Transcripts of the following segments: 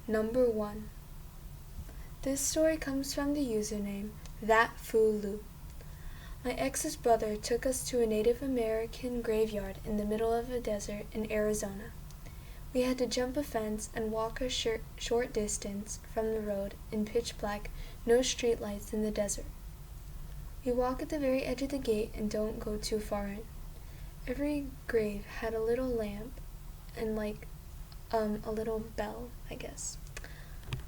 Number 1. This story comes from the username ThatFooloo. My ex's brother took us to a Native American graveyard in the middle of a desert in Arizona. We had to jump a fence and walk a short distance from the road in pitch black, no streetlights in the desert. We walk at the very edge of the gate and don't go too far in. Every grave had a little lamp and a little bell, I guess.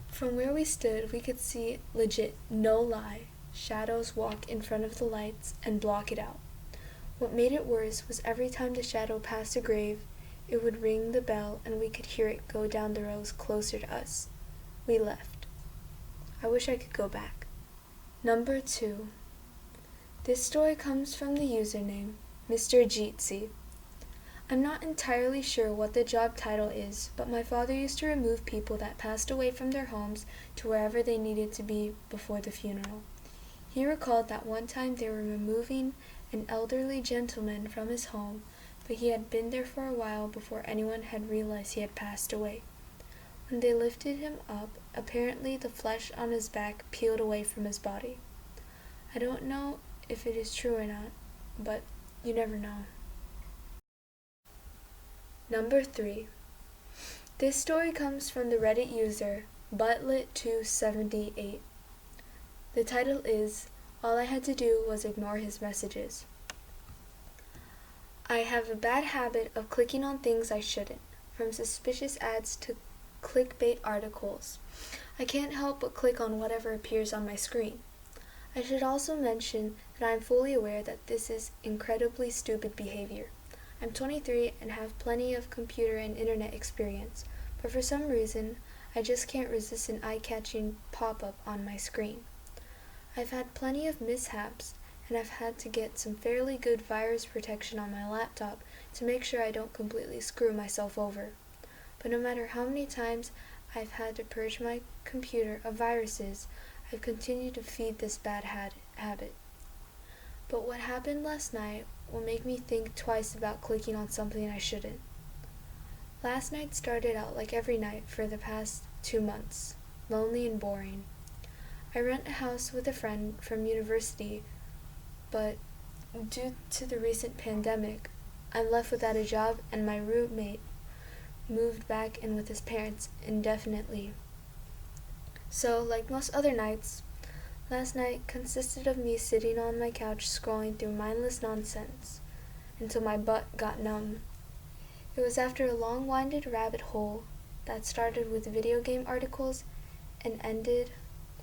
From where we stood, we could see, legit, no lie, shadows walk in front of the lights and block it out. What made it worse was every time the shadow passed a grave, it would ring the bell and we could hear it go down the rows closer to us. We left. I wish I could go back. Number 2. This story comes from the username Mr. Jeetsy. I'm not entirely sure what the job title is, but my father used to remove people that passed away from their homes to wherever they needed to be before the funeral. He recalled that one time they were removing an elderly gentleman from his home, but he had been there for a while before anyone had realized he had passed away. When they lifted him up, apparently the flesh on his back peeled away from his body. I don't know if it is true or not, but you never know. Number 3. This story comes from the Reddit user Butlet278. The title is, All I Had to Do Was Ignore His Messages. I have a bad habit of clicking on things I shouldn't, from suspicious ads to clickbait articles. I can't help but click on whatever appears on my screen. I should also mention that I am fully aware that this is incredibly stupid behavior. I'm 23 and have plenty of computer and internet experience, but for some reason, I just can't resist an eye-catching pop-up on my screen. I've had plenty of mishaps, and I've had to get some fairly good virus protection on my laptop to make sure I don't completely screw myself over. But no matter how many times I've had to purge my computer of viruses, I've continued to feed this bad habit. But what happened last night will make me think twice about clicking on something I shouldn't. Last night started out like every night for the past 2 months, lonely and boring. I rent a house with a friend from university, but due to the recent pandemic, I'm left without a job and my roommate moved back in with his parents indefinitely. So, like most other nights, last night consisted of me sitting on my couch scrolling through mindless nonsense until my butt got numb. It was after a long-winded rabbit hole that started with video game articles and ended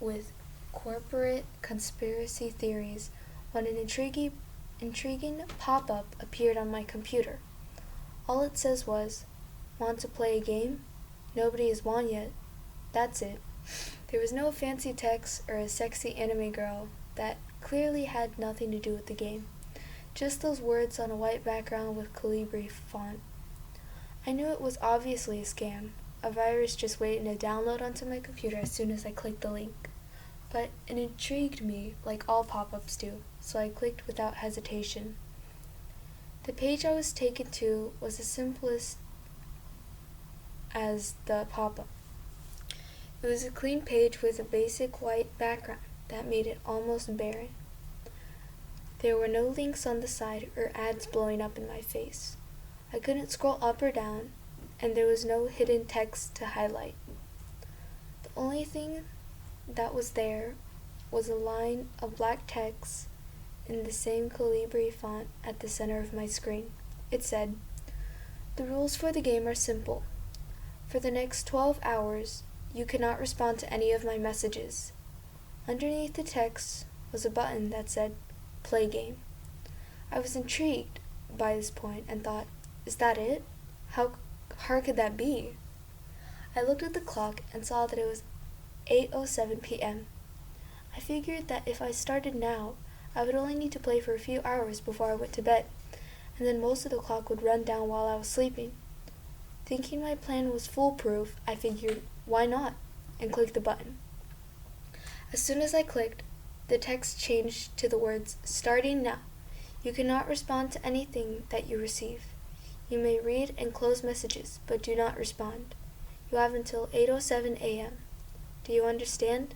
with corporate conspiracy theories when an intriguing pop-up appeared on my computer. All it says was, "Want to play a game? Nobody has won yet." That's it. There was no fancy text or a sexy anime girl that clearly had nothing to do with the game. Just those words on a white background with Calibri font. I knew it was obviously a scam, a virus just waiting to download onto my computer as soon as I clicked the link. But it intrigued me like all pop-ups do, so I clicked without hesitation. The page I was taken to was as simplest as the pop-up. It was a clean page with a basic white background that made it almost barren. There were no links on the side or ads blowing up in my face. I couldn't scroll up or down, and there was no hidden text to highlight. The only thing that was there was a line of black text in the same Calibri font at the center of my screen. It said, "The rules for the game are simple. For the next 12 hours, you cannot respond to any of my messages." Underneath the text was a button that said, "Play game." I was intrigued by this point and thought, is that it? How hard could that be? I looked at the clock and saw that it was 8:07 p.m. I figured that if I started now, I would only need to play for a few hours before I went to bed, and then most of the clock would run down while I was sleeping. Thinking my plan was foolproof, I figured, why not? And clicked the button. As soon as I clicked, the text changed to the words, "Starting now. You cannot respond to anything that you receive. You may read and close messages, but do not respond. You have until 8:07 a.m. Do you understand?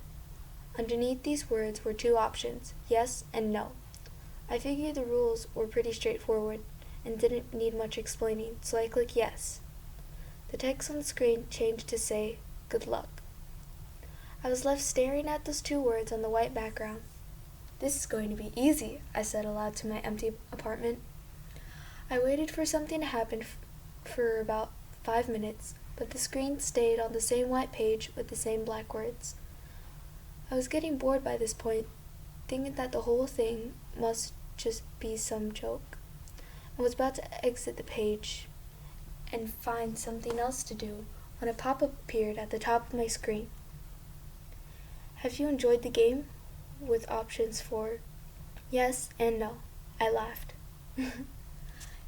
Underneath these words were two options, yes and no. I figured the rules were pretty straightforward and didn't need much explaining, so I clicked yes. The text on the screen changed to say, good luck. I was left staring at those two words on the white background. This is going to be easy, I said aloud to my empty apartment. I waited for something to happen for about 5 minutes, but the screen stayed on the same white page with the same black words. I was getting bored by this point, thinking that the whole thing must just be some joke, and was about to exit the page and find something else to do when a pop-up appeared at the top of my screen. Have you enjoyed the game? With options for yes and no. I laughed.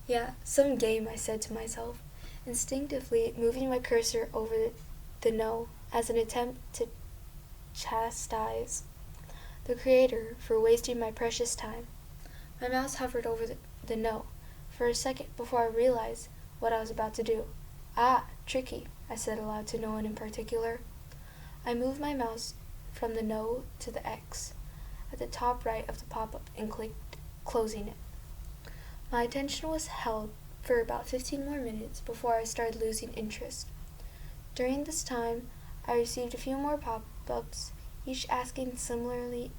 Yeah, some game, I said to myself, instinctively moving my cursor over the no as an attempt to chastise the creator for wasting my precious time. My mouse hovered over the no for a second before I realized what I was about to do. Ah, tricky, I said aloud to no one in particular. I moved my mouse from the no to the X at the top right of the pop-up and clicked closing it. My attention was held for about 15 more minutes before I started losing interest. During this time, I received a few more pop-ups, each asking similarly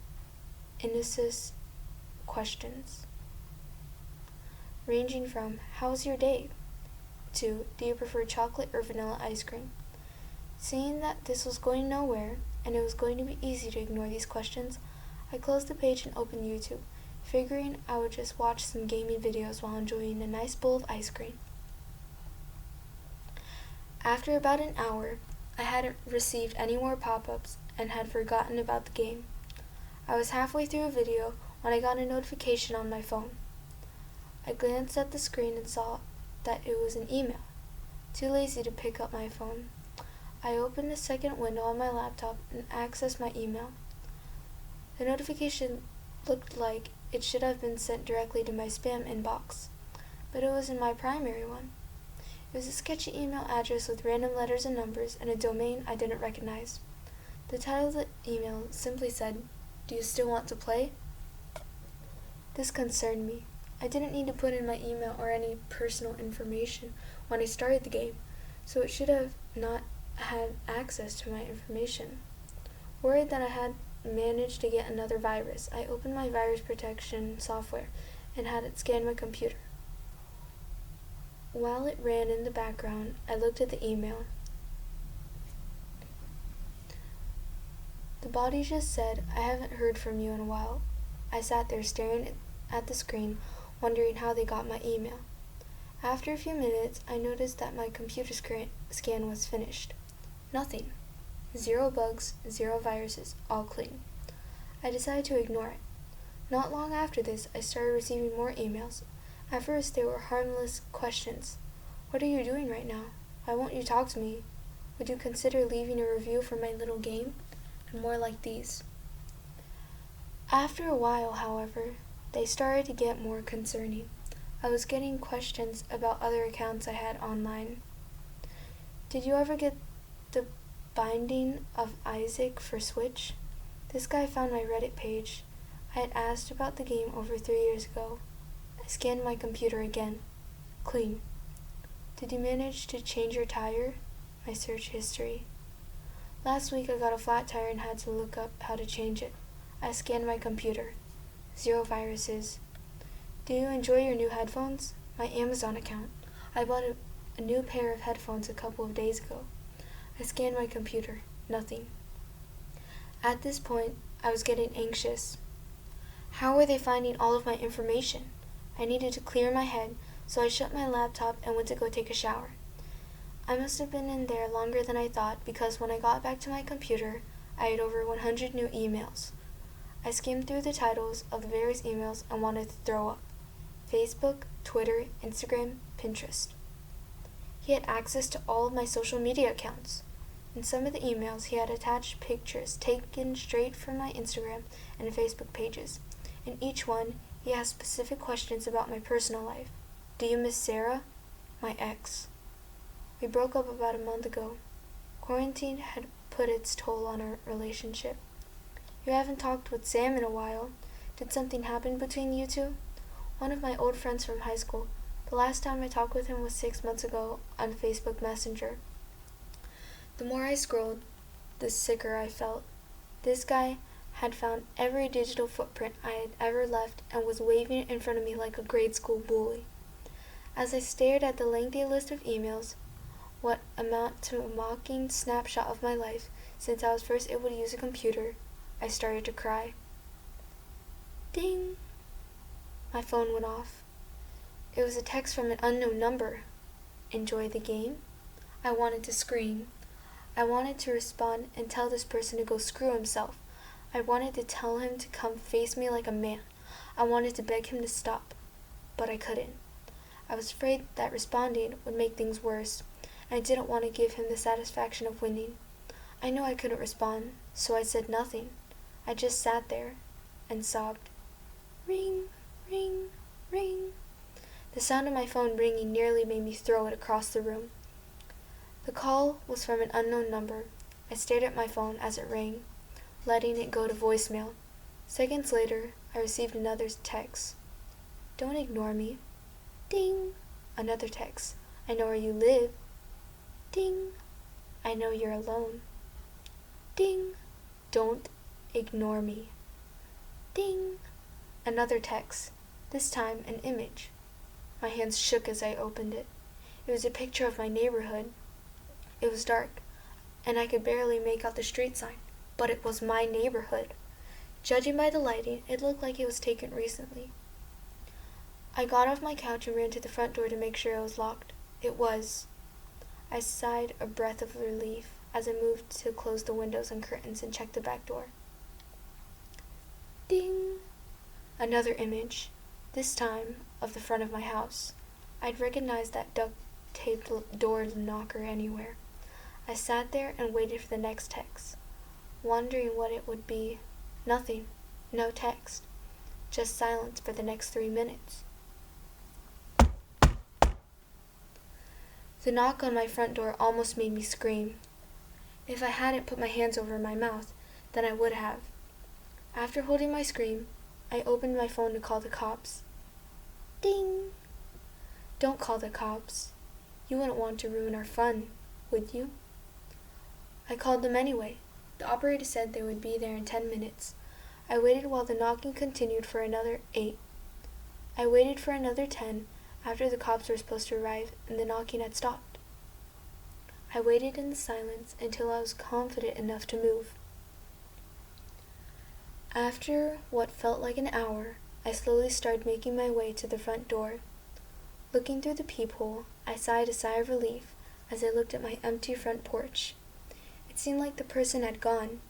innocent questions, ranging from, how's your day? To, do you prefer chocolate or vanilla ice cream? Seeing that this was going nowhere, and it was going to be easy to ignore these questions, I closed the page and opened YouTube, figuring I would just watch some gaming videos while enjoying a nice bowl of ice cream. After about an hour, I hadn't received any more pop-ups and had forgotten about the game. I was halfway through a video when I got a notification on my phone. I glanced at the screen and saw that it was an email. Too lazy to pick up my phone, I opened a second window on my laptop and accessed my email. The notification looked like it should have been sent directly to my spam inbox, but it was in my primary one. It was a sketchy email address with random letters and numbers and a domain I didn't recognize. The title of the email simply said, "Do you still want to play?" This concerned me. I didn't need to put in my email or any personal information when I started the game, so it should have not had access to my information. Worried that I had managed to get another virus, I opened my virus protection software and had it scan my computer. While it ran in the background, I looked at the email. The body just said, "I haven't heard from you in a while." I sat there staring at the screen, wondering how they got my email. After a few minutes, I noticed that my computer scan was finished. Nothing. 0 bugs, 0 viruses, all clean. I decided to ignore it. Not long after this, I started receiving more emails. At first, they were harmless questions. What are you doing right now? Why won't you talk to me? Would you consider leaving a review for my little game? And more like these. After a while, however, they started to get more concerning. I was getting questions about other accounts I had online. Did you ever get the Binding of Isaac for Switch? This guy found my Reddit page. I had asked about the game over 3 years ago. I scanned my computer again. Clean. Did you manage to change your tire? My search history. Last week I got a flat tire and had to look up how to change it. I scanned my computer. 0 viruses. Do you enjoy your new headphones? My Amazon account. I bought a new pair of headphones a couple of days ago. I scanned my computer. Nothing. At this point, I was getting anxious. How were they finding all of my information? I needed to clear my head, so I shut my laptop and went to go take a shower. I must have been in there longer than I thought, because when I got back to my computer, I had over 100 new emails. I skimmed through the titles of the various emails and wanted to throw up. Facebook, Twitter, Instagram, Pinterest. He had access to all of my social media accounts. In some of the emails, he had attached pictures taken straight from my Instagram and Facebook pages. In each one, he asked specific questions about my personal life. Do you miss Sarah? My ex. We broke up about a month ago. Quarantine had put its toll on our relationship. You haven't talked with Sam in a while. Did something happen between you two? One of my old friends from high school. The last time I talked with him was 6 months ago on Facebook Messenger. The more I scrolled, the sicker I felt. This guy had found every digital footprint I had ever left and was waving it in front of me like a grade school bully. As I stared at the lengthy list of emails, what amount to a mocking snapshot of my life since I was first able to use a computer, I started to cry. Ding! My phone went off. It was a text from an unknown number. Enjoy the game? I wanted to scream. I wanted to respond and tell this person to go screw himself. I wanted to tell him to come face me like a man. I wanted to beg him to stop, but I couldn't. I was afraid that responding would make things worse, and I didn't want to give him the satisfaction of winning. I knew I couldn't respond, so I said nothing. I just sat there and sobbed. Ring, ring, ring. The sound of my phone ringing nearly made me throw it across the room. The call was from an unknown number. I stared at my phone as it rang, letting it go to voicemail. Seconds later, I received another text. Don't ignore me. Ding. Another text. I know where you live. Ding. I know you're alone. Ding. Don't ignore me. Ding. Another text. This time an image. My hands shook as I opened it. It was a picture of my neighborhood. It was dark, and I could barely make out the street sign, but it was my neighborhood. Judging by the lighting, it looked like it was taken recently. I got off my couch and ran to the front door to make sure it was locked. It was. I sighed a breath of relief as I moved to close the windows and curtains and check the back door. Ding! Another image, this time of the front of my house. I'd recognized that duct-taped door knocker anywhere. I sat there and waited for the next text, wondering what it would be. Nothing. No text. Just silence for the next 3 minutes. The knock on my front door almost made me scream. If I hadn't put my hands over my mouth, then I would have. After holding my scream, I opened my phone to call the cops. Ding! Don't call the cops. You wouldn't want to ruin our fun, would you? I called them anyway. The operator said they would be there in 10 minutes. I waited while the knocking continued for another 8. I waited for another 10 after the cops were supposed to arrive and the knocking had stopped. I waited in the silence until I was confident enough to move. After what felt like an hour, I slowly started making my way to the front door. Looking through the peephole, I sighed a sigh of relief as I looked at my empty front porch. It seemed like the person had gone.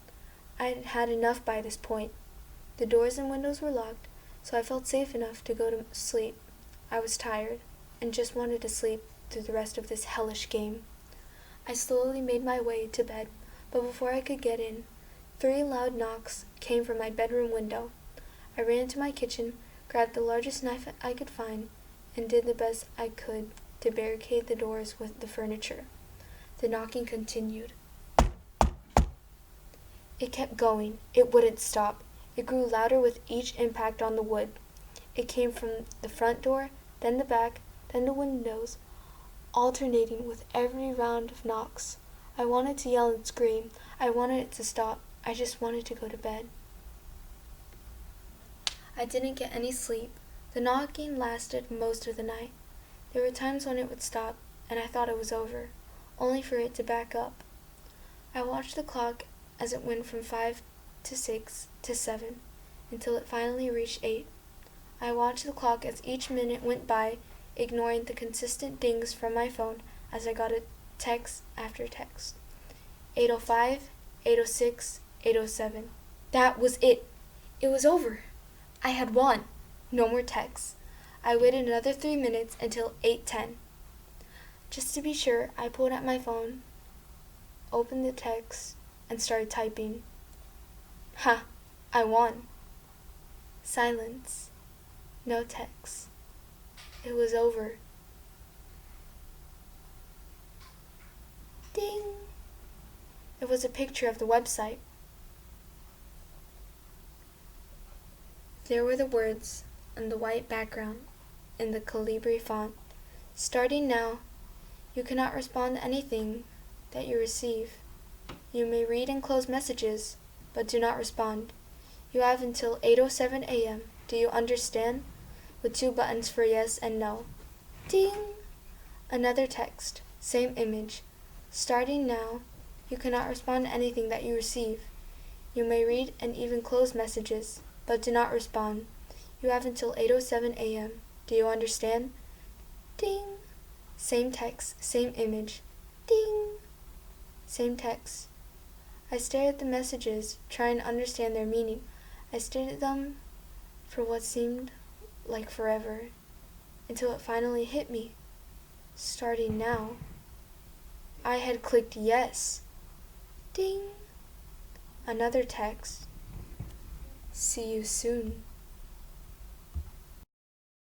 I had had enough by this point. The doors and windows were locked, so I felt safe enough to go to sleep. I was tired, and just wanted to sleep through the rest of this hellish game. I slowly made my way to bed, but before I could get in, 3 loud knocks came from my bedroom window. I ran to my kitchen, grabbed the largest knife I could find, and did the best I could to barricade the doors with the furniture. The knocking continued. It kept going. It wouldn't stop. It grew louder with each impact on the wood. It came from the front door, then the back, then the windows, alternating with every round of knocks. I wanted to yell and scream. I wanted it to stop. I just wanted to go to bed. I didn't get any sleep. The knocking lasted most of the night. There were times when it would stop, and I thought it was over, only for it to back up. I watched the clock as it went from 5 to 6 to 7, until it finally reached 8. I watched the clock as each minute went by, ignoring the consistent dings from my phone as I got a text after text. 8:05, 8:06, 8:07. That was it. It was over. I had won. No more texts. I waited another 3 minutes until 8:10. Just to be sure, I pulled out my phone, opened the text, and started typing. Ha! I won. Silence. No text. It was over. Ding! It was a picture of the website. There were the words on the white background in the Calibri font. Starting now, you cannot respond to anything that you receive. You may read and close messages, but do not respond. You have until 8:07 a.m. Do you understand? With 2 buttons for yes and no. Ding! Another text, same image. Starting now, you cannot respond to anything that you receive. You may read and even close messages, but do not respond. You have until 8:07 a.m. Do you understand? Ding! Same text, same image. Ding! Same text. I stared at the messages, trying to understand their meaning. I stared at them for what seemed like forever, until it finally hit me. Starting now. I had clicked yes. Ding! Another text. See you soon.